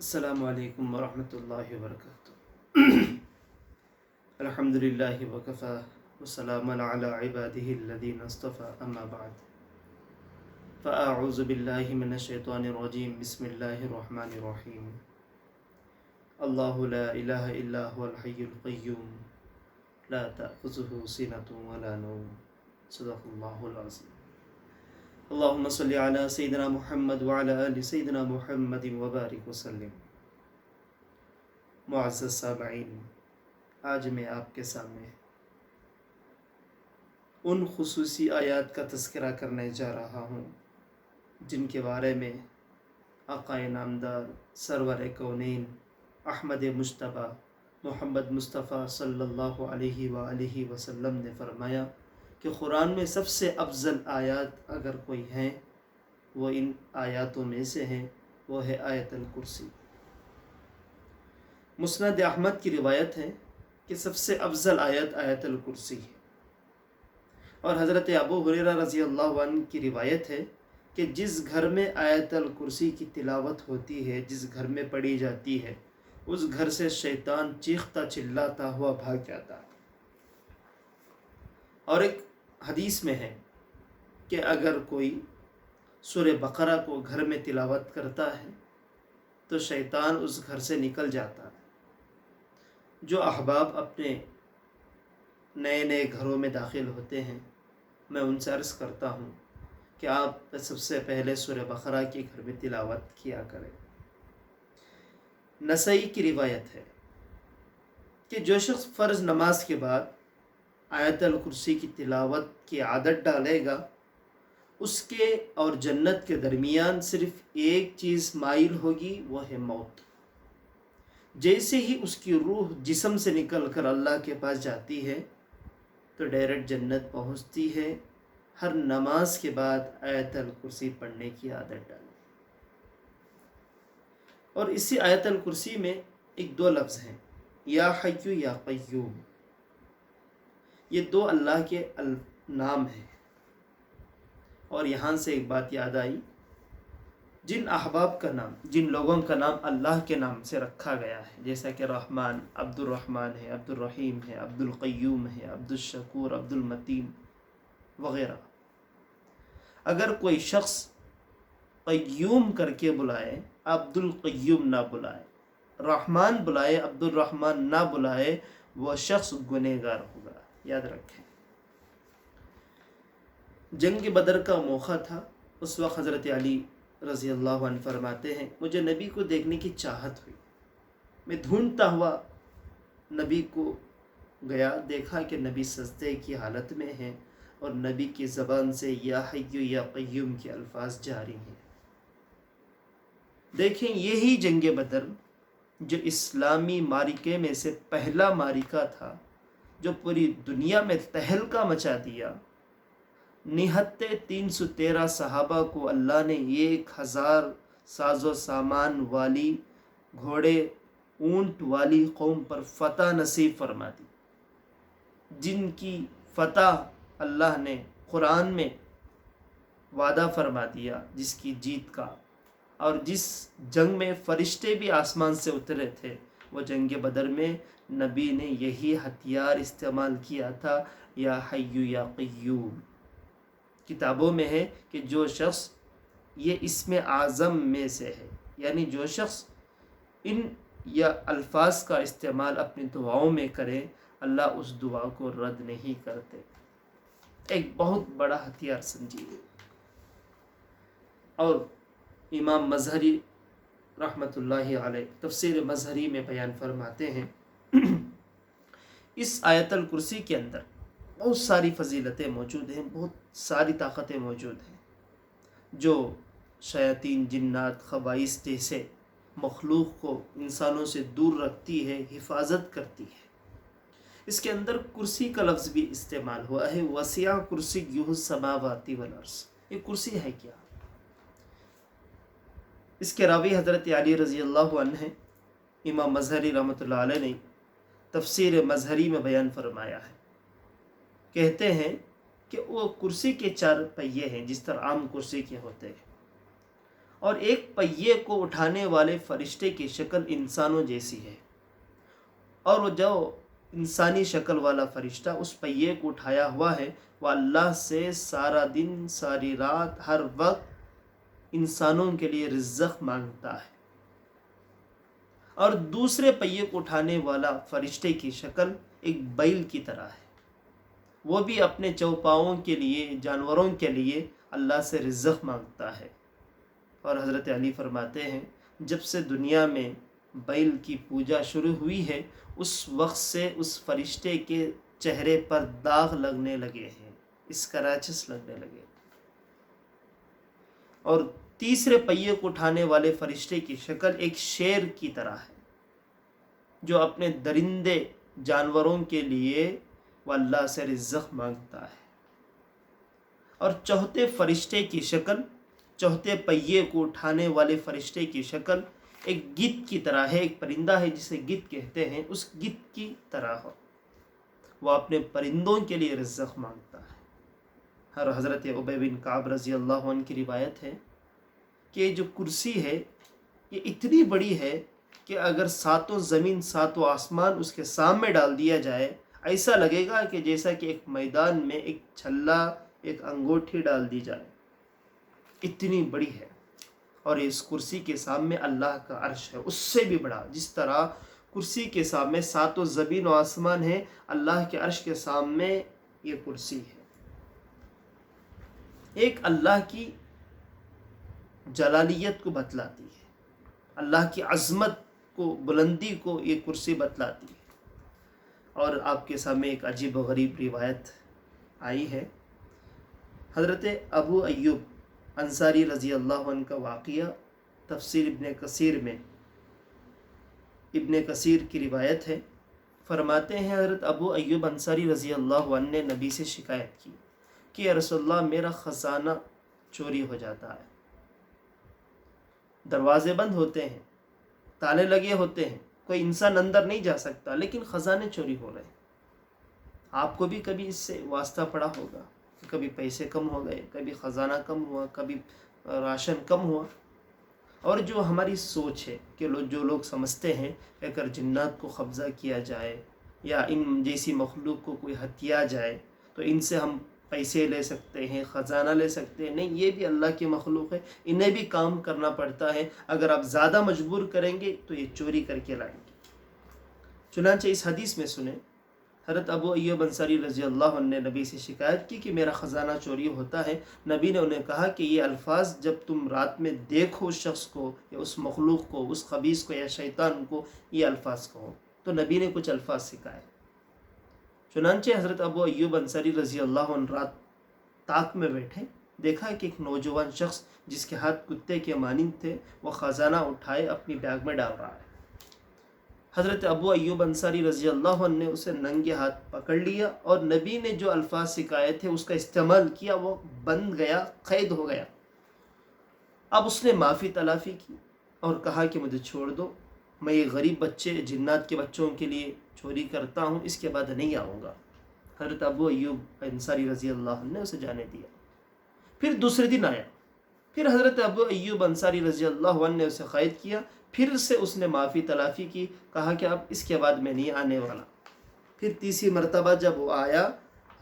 السلام علیکم ورحمۃ اللہ وبرکاتہ۔ الحمدللہ وکفی وسلام علی عبادہ الذین اصطفی، اما بعد فاعوذ باللہ من الشیطان الرجیم، بسم اللہ الرحمن الرحیم۔ اللہ لا الہ الا هو الحی القیوم لا تأخذہ سنۃ ولا نوم، صدق اللہ العظیم۔ اللہم صلی علی سیدنا محمد وعلی آل سیدنا محمد وبارک وسلم۔ معزز سامعین، آج میں آپ کے سامنے ان خصوصی آیات کا تذکرہ کرنے جا رہا ہوں جن کے بارے میں آقا نامدار سرور کونین احمد مجتبیٰ محمد مصطفیٰ صلی اللہ علیہ وآلہ وسلم نے فرمایا کہ قرآن میں سب سے افضل آیات اگر کوئی ہیں وہ ان آیاتوں میں سے ہیں، وہ ہے آیت الکرسی۔ مسند احمد کی روایت ہے کہ سب سے افضل آیت آیت الکرسی ہے، اور حضرت ابو ہریرہ رضی اللہ عنہ کی روایت ہے کہ جس گھر میں آیت الکرسی کی تلاوت ہوتی ہے، جس گھر میں پڑھی جاتی ہے، اس گھر سے شیطان چیختا چلاتا ہوا بھاگ جاتا ہے۔ اور ایک حدیث میں ہے کہ اگر کوئی سورہ بقرہ کو گھر میں تلاوت کرتا ہے تو شیطان اس گھر سے نکل جاتا ہے۔ جو احباب اپنے نئے نئے گھروں میں داخل ہوتے ہیں، میں ان سے عرض کرتا ہوں کہ آپ سب سے پہلے سورہ بقرہ کی گھر میں تلاوت کیا کریں۔ نسائی کی روایت ہے کہ جو شخص فرض نماز کے بعد آیت الکرسی کی تلاوت کی عادت ڈالے گا، اس کے اور جنت کے درمیان صرف ایک چیز مائل ہوگی، وہ ہے موت۔ جیسے ہی اس کی روح جسم سے نکل کر اللہ کے پاس جاتی ہے تو ڈائریکٹ جنت پہنچتی ہے۔ ہر نماز کے بعد آیت الکرسی پڑھنے کی عادت ڈالیں۔ اور اسی آیت الکرسی میں ایک دو لفظ ہیں، یا حیو یا قیوم۔ یہ دو اللہ کے نام ہیں۔ اور یہاں سے ایک بات یاد آئی، جن احباب کا نام، جن لوگوں کا نام اللہ کے نام سے رکھا گیا ہے، جیسا کہ رحمان، عبد الرحمن ہے، عبد الرحیم ہے، عبد القیوم ہے، عبد الشکور، عبد المتین وغیرہ، اگر کوئی شخص قیوم کر کے بلائے، عبد القیوم نہ بلائے، رحمان بلائے، عبد الرحمن نہ بلائے، وہ شخص گنہگار ہوگا۔ یاد رکھیں، جنگ بدر کا موقع تھا۔ اس وقت حضرت علی رضی اللہ عنہ فرماتے ہیں، مجھے نبی کو دیکھنے کی چاہت ہوئی، میں ڈھونڈتا ہوا نبی کو گیا، دیکھا کہ نبی سجدے کی حالت میں ہیں اور نبی کی زبان سے یا حیو یا قیوم کے الفاظ جاری ہیں۔ دیکھیں، یہی جنگ بدر جو اسلامی معرکے میں سے پہلا معرکہ تھا، جو پوری دنیا میں تہلکہ مچا دیا۔ نہتے 313 صحابہ کو اللہ نے 1000 ساز و سامان والی، گھوڑے اونٹ والی قوم پر فتح نصیب فرما دی، جن کی فتح اللہ نے قرآن میں وعدہ فرما دیا، جس کی جیت کا، اور جس جنگ میں فرشتے بھی آسمان سے اترے تھے، وہ جنگ بدر میں نبی نے یہی ہتھیار استعمال کیا تھا، یا حیو یا قیوم۔ کتابوں میں ہے کہ جو شخص، یہ اسم اعظم میں سے ہے، یعنی جو شخص ان یا الفاظ کا استعمال اپنی دعاؤں میں کرے، اللہ اس دعا کو رد نہیں کرتے۔ ایک بہت بڑا ہتھیار سمجھیے۔ اور امام مظہری رحمۃ اللہ علیہ تفسیر مظہری میں بیان فرماتے ہیں، اس آیت الکرسی کے اندر بہت ساری فضیلتیں موجود ہیں، بہت ساری طاقتیں موجود ہیں، جو شیاطین، جنات، خبائث جیسے مخلوق کو انسانوں سے دور رکھتی ہے، حفاظت کرتی ہے۔ اس کے اندر کرسی کا لفظ بھی استعمال ہوا ہے، وسیع کرسیہ السماوات والارض۔ یہ کرسی ہے کیا؟ اس کے راوی حضرت علی رضی اللہ عنہ ہیں۔ امام مظہری رحمۃ اللہ علیہ نے تفسیر مظہری میں بیان فرمایا ہے، کہتے ہیں کہ وہ کرسی کے 4 پہیے ہیں، جس طرح عام کرسی کے ہوتے ہیں، اور ایک پہیے کو اٹھانے والے فرشتے کی شکل انسانوں جیسی ہے، اور وہ جو انسانی شکل والا فرشتہ اس پہیے کو اٹھایا ہوا ہے وہ اللہ سے سارا دن ساری رات ہر وقت انسانوں کے لیے رزق مانگتا ہے۔ اور دوسرے پہیے کو اٹھانے والا فرشتے کی شکل ایک بیل کی طرح ہے، وہ بھی اپنے چوپاؤں کے لیے، جانوروں کے لیے اللہ سے رزق مانگتا ہے۔ اور حضرت علی فرماتے ہیں جب سے دنیا میں بیل کی پوجا شروع ہوئی ہے اس وقت سے اس فرشتے کے چہرے پر داغ لگنے لگے ہیں، اسکریچز لگنے لگے۔ اور تیسرے پہیے کو اٹھانے والے فرشتے کی شکل ایک شیر کی طرح ہے جو اپنے درندے جانوروں کے لیے وہ اللہ سے رزق مانگتا ہے۔ اور چوتھے فرشتے کی شکل، چوتھے پہیے کو اٹھانے والے فرشتے کی شکل ایک گدھ کی طرح ہے، ایک پرندہ ہے جسے گدھ کہتے ہیں، اس گدھ کی طرح ہو، وہ اپنے پرندوں کے لیے رزق مانگتا ہے۔ اور حضرت ابی بن کعب رضی اللہ عنہ کی روایت ہے کہ جو کرسی ہے یہ اتنی بڑی ہے کہ اگر ساتوں زمین ساتوں آسمان اس کے سامنے ڈال دیا جائے ایسا لگے گا کہ جیسا کہ ایک میدان میں ایک چھلا، ایک انگوٹھی ڈال دی جائے، اتنی بڑی ہے۔ اور اس کرسی کے سامنے اللہ کا عرش ہے، اس سے بھی بڑا، جس طرح کرسی کے سامنے ساتوں زمین و آسمان ہے، اللہ کے عرش کے سامنے یہ کرسی ہے۔ ایک اللہ کی جلالیت کو بتلاتی ہے، اللہ کی عظمت کو، بلندی کو یہ کرسی بتلاتی ہے۔ اور آپ کے سامنے ایک عجیب و غریب روایت آئی ہے، حضرت ابو ایوب انصاری رضی اللہ عنہ کا واقعہ تفسیر ابن کثیر میں، ابن کثیر کی روایت ہے، فرماتے ہیں حضرت ابو ایوب انصاری رضی اللہ عنہ نے نبی سے شکایت کی کہ یا رسول اللہ میرا خزانہ چوری ہو جاتا ہے، دروازے بند ہوتے ہیں، تالے لگے ہوتے ہیں، کوئی انسان اندر نہیں جا سکتا، لیکن خزانے چوری ہو رہے ہیں۔ آپ کو بھی کبھی اس سے واسطہ پڑا ہوگا، کبھی پیسے کم ہو گئے، کبھی خزانہ کم ہوا، کبھی راشن کم ہوا۔ اور جو ہماری سوچ ہے کہ جو لوگ سمجھتے ہیں کہ اگر جنات کو قبضہ کیا جائے یا ان جیسی مخلوق کو کوئی ہتھیا جائے تو ان سے ہم پیسے لے سکتے ہیں، خزانہ لے سکتے ہیں، نہیں، یہ بھی اللہ کی مخلوق ہے، انہیں بھی کام کرنا پڑتا ہے، اگر آپ زیادہ مجبور کریں گے تو یہ چوری کر کے لائیں گے۔ چنانچہ اس حدیث میں سنیں، حضرت ابو ایوب انصاری رضی اللہ عنہ نے نبی سے شکایت کی کہ میرا خزانہ چوری ہوتا ہے۔ نبی نے انہیں کہا کہ یہ الفاظ جب تم رات میں دیکھو اس شخص کو یا اس مخلوق کو، اس خبیث کو یا شیطان کو، یہ الفاظ کہو۔ تو نبی نے کچھ الفاظ سکھائے۔ چنانچہ حضرت ابو ایوب انصاری رضی اللہ عنہ رات تاک میں بیٹھے، دیکھا کہ ایک نوجوان شخص جس کے ہاتھ کتے کے مانند تھے وہ خزانہ اٹھائے اپنی بیگ میں ڈال رہا ہے۔ حضرت ابو ایوب انصاری رضی اللہ عنہ نے اسے ننگے ہاتھ پکڑ لیا اور نبی نے جو الفاظ سکھائے تھے اس کا استعمال کیا، وہ بند گیا، قید ہو گیا۔ اب اس نے معافی تلافی کی اور کہا کہ مجھے چھوڑ دو، میں یہ غریب بچے، جنات کے بچوں کے لیے چوری کرتا ہوں، اس کے بعد نہیں آؤں گا۔ حضرت ابو ایوب انصاری رضی اللہ عنہ نے اسے جانے دیا۔ پھر دوسرے دن آیا، پھر حضرت ابو ایوب انصاری رضی اللہ عنہ نے اسے قید کیا، پھر سے اس نے معافی تلافی کی، کہا کہ اب اس کے بعد میں نہیں آنے والا۔ پھر تیسری مرتبہ جب وہ آیا،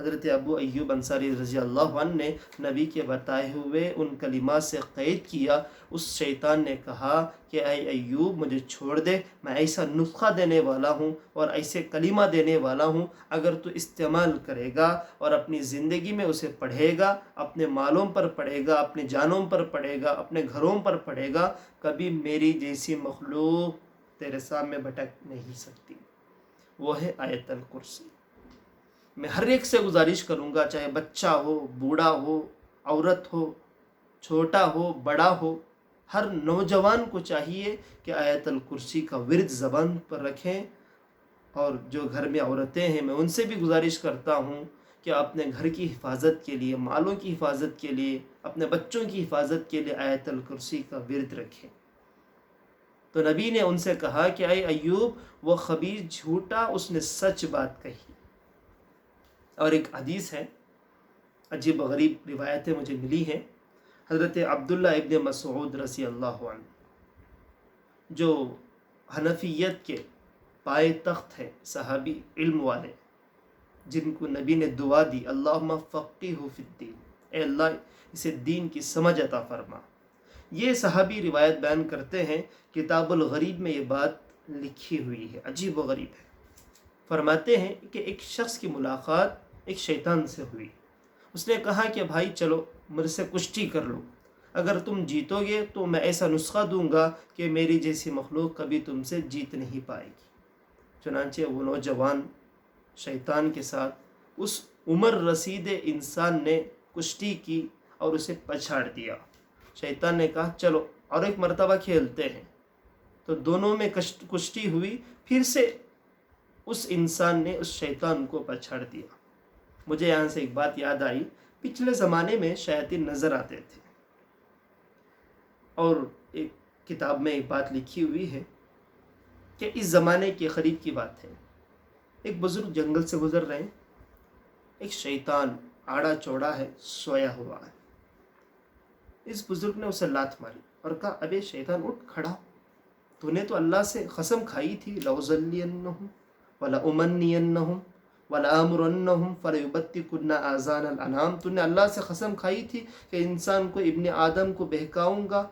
حضرت ابو ایوب انصاری رضی اللہ عنہ نے نبی کے بتائے ہوئے ان کلمات سے قید کیا۔ اس شیطان نے کہا کہ اے ایوب مجھے چھوڑ دے، میں ایسا نسخہ دینے والا ہوں اور ایسے کلمہ دینے والا ہوں، اگر تو استعمال کرے گا اور اپنی زندگی میں اسے پڑھے گا، اپنے مالوں پر پڑھے گا، اپنے جانوں پر پڑھے گا، اپنے گھروں پر پڑھے گا، کبھی میری جیسی مخلوق تیرے سامنے بھٹک نہیں سکتی۔ وہ ہے آیت الکرسی۔ میں ہر ایک سے گزارش کروں گا، چاہے بچہ ہو، بوڑھا ہو، عورت ہو، چھوٹا ہو، بڑا ہو، ہر نوجوان کو چاہیے کہ آیت الکرسی کا ورد زبان پر رکھیں۔ اور جو گھر میں عورتیں ہیں میں ان سے بھی گزارش کرتا ہوں کہ اپنے گھر کی حفاظت کے لیے، مالوں کی حفاظت کے لیے، اپنے بچوں کی حفاظت کے لیے آیت الکرسی کا ورد رکھیں۔ تو نبی نے ان سے کہا کہ اے ایوب وہ خبیث جھوٹا، اس نے سچ بات کہی۔ اور ایک حدیث ہے، عجیب و غریب روایتیں مجھے ملی ہیں، حضرت عبداللہ ابن مسعود رضی اللہ عنہ جو حنفیت کے پائے تخت ہیں، صحابی علم والے، جن کو نبی نے دعا دی اللہم فقہہ فی الدین، اے اللہ اسے دین کی سمجھ عطا فرما۔ یہ صحابی روایت بیان کرتے ہیں، کتاب الغریب میں یہ بات لکھی ہوئی ہے، عجیب و غریب ہے۔ فرماتے ہیں کہ ایک شخص کی ملاقات ایک شیطان سے ہوئی۔ اس نے کہا کہ بھائی چلو مجھ سے کشتی کر لو، اگر تم جیتو گے تو میں ایسا نسخہ دوں گا کہ میری جیسی مخلوق کبھی تم سے جیت نہیں پائے گی۔ چنانچہ وہ نوجوان شیطان کے ساتھ اس عمر رسید انسان نے کشتی کی اور اسے پچھاڑ دیا۔ شیطان نے کہا چلو اور ایک مرتبہ کھیلتے ہیں، تو دونوں میں کشتی ہوئی، پھر سے اس انسان نے اس شیطان کو پچھاڑ دیا۔ مجھے یہاں سے ایک بات یاد آئی، پچھلے زمانے میں شیاطین نظر آتے تھے، اور ایک کتاب میں ایک بات لکھی ہوئی ہے کہ اس زمانے کے قریب کی بات ہے، ایک بزرگ جنگل سے گزر رہے ہیں، ایک شیطان آڑا چوڑا ہے، سویا ہوا ہے۔ اس بزرگ نے اسے لات ماری اور کہا ابے شیطان اٹھ کھڑا، تو نے تو اللہ سے قسم کھائی تھی لَأُضَلِّيَنَّهُمْ وَلَأُمَنِّيَنَّهُمْ وَلَآمُرَنَّهُمْ فَلَيُبَتِّكُنَّ آذَانَ الْأَنْعَامِ، تو نے اللہ سے قسم کھائی تھی کہ انسان کو، ابن آدم کو بہکاؤں گا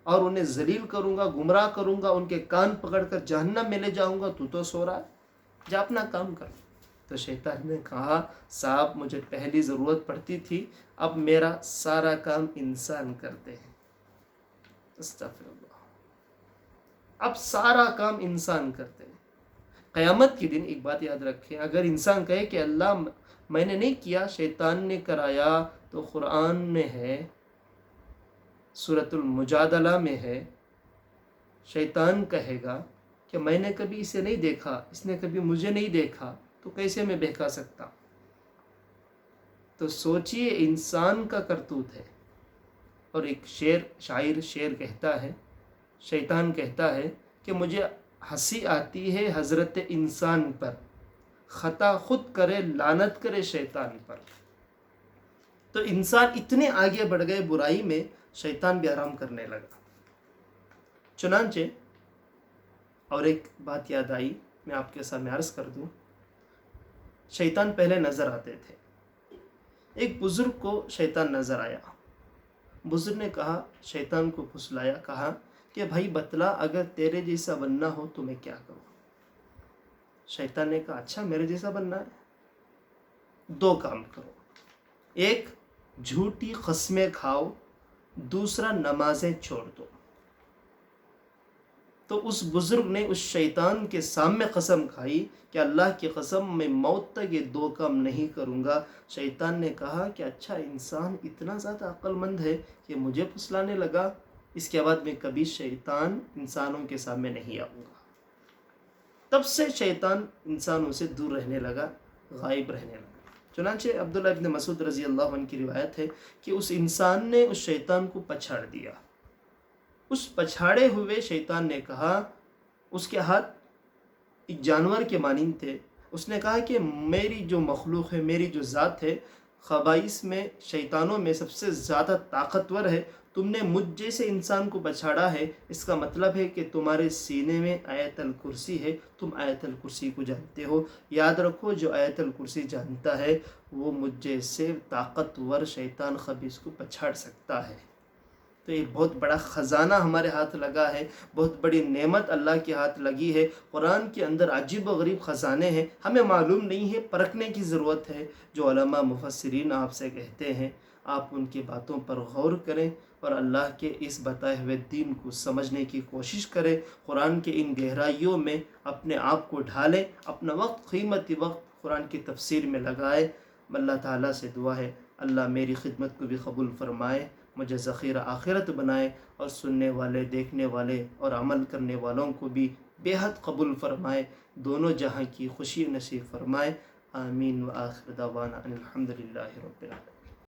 اور انہیں ذلیل کروں گا، گمراہ کروں گا، ان کے کان پکڑ کر جہنم میں لے جاؤں گا، تو سو رہا ہے، جا اپنا کام کر۔ تو شیطان نے کہا صاحب مجھے پہلی ضرورت پڑتی تھی، اب میرا سارا کام انسان کرتے ہیں۔ استغفر اللہ، اب سارا کام انسان کرتے ہیں۔ قیامت کے دن ایک بات یاد رکھیں، اگر انسان کہے کہ اللہ میں نے نہیں کیا، شیطان نے کرایا، تو قرآن میں ہے، سورۃ المجادلہ میں ہے، شیطان کہے گا کہ میں نے کبھی اسے نہیں دیکھا، اس نے کبھی مجھے نہیں دیکھا، تو کیسے میں بہکا سکتا؟ تو سوچئے انسان کا کرتوت ہے۔ اور ایک شاعر کہتا ہے، شیطان کہتا ہے کہ مجھے ہنسی آتی ہے حضرت انسان پر، خطا خود کرے لعنت کرے شیطان پر۔ تو انسان اتنے آگے بڑھ گئے برائی میں، شیطان بھی آرام کرنے لگا۔ چنانچہ اور ایک بات یاد آئی، میں آپ کے سامنے عرض کر دوں، شیطان پہلے نظر آتے تھے۔ ایک بزرگ کو شیطان نظر آیا، بزرگ نے کہا، شیطان کو پھسلایا، کہا کہ بھائی بتلا اگر تیرے جیسا بننا ہو تو میں کیا کروں؟ شیطان نے کہا اچھا میرے جیسا بننا ہے، دو کام کرو، ایک جھوٹی قسمیں کھاؤ، دوسرا نمازیں چھوڑ دو۔ تو اس بزرگ نے اس شیطان کے سامنے قسم کھائی کہ اللہ کی قسم میں موت تک یہ دو کام نہیں کروں گا۔ شیطان نے کہا کہ اچھا انسان اتنا زیادہ عقل مند ہے کہ مجھے پھسلانے لگا، اس کے بعد میں کبھی شیطان انسانوں کے سامنے نہیں آؤں گا۔ تب سے شیطان انسانوں سے دور رہنے لگا، غائب رہنے لگا۔ چنانچہ عبداللہ ابن مسعود رضی اللہ عنہ کی روایت ہے کہ اس انسان نے اس شیطان کو پچھاڑ دیا۔ اس پچھاڑے ہوئے شیطان نے کہا، اس کے ہاتھ ایک جانور کے مانند تھے، اس نے کہا کہ میری جو مخلوق ہے، میری جو ذات ہے، خبائث میں، شیطانوں میں سب سے زیادہ طاقتور ہے، تم نے مجھ جیسے انسان کو پچھاڑا ہے، اس کا مطلب ہے کہ تمہارے سینے میں آیت الکرسی ہے، تم آیت الکرسی کو جانتے ہو، یاد رکھو جو آیت الکرسی جانتا ہے وہ مجھ جیسے طاقتور شیطان خبیث کو پچھاڑ سکتا ہے۔ تو یہ بہت بڑا خزانہ ہمارے ہاتھ لگا ہے، بہت بڑی نعمت اللہ کے ہاتھ لگی ہے۔ قرآن کے اندر عجیب و غریب خزانے ہیں، ہمیں معلوم نہیں ہے، پرکھنے کی ضرورت ہے۔ جو علماء مفسرین آپ سے کہتے ہیں، آپ ان کی باتوں پر غور کریں اور اللہ کے اس بتائے ہوئے دین کو سمجھنے کی کوشش کریں۔ قرآن کے ان گہرائیوں میں اپنے آپ کو ڈھالیں، اپنا وقت، قیمتی وقت قرآن کی تفسیر میں لگائیں۔ اللہ تعالیٰ سے دعا ہے اللہ میری خدمت کو بھی قبول فرمائے، مجھے ذخیرہ آخرت بنائے، اور سننے والے، دیکھنے والے اور عمل کرنے والوں کو بھی بے حد قبول فرمائے، دونوں جہاں کی خوشی نصیب فرمائے۔ آمین۔ وآخر دعوانا ان الحمد للہ رب العالمین۔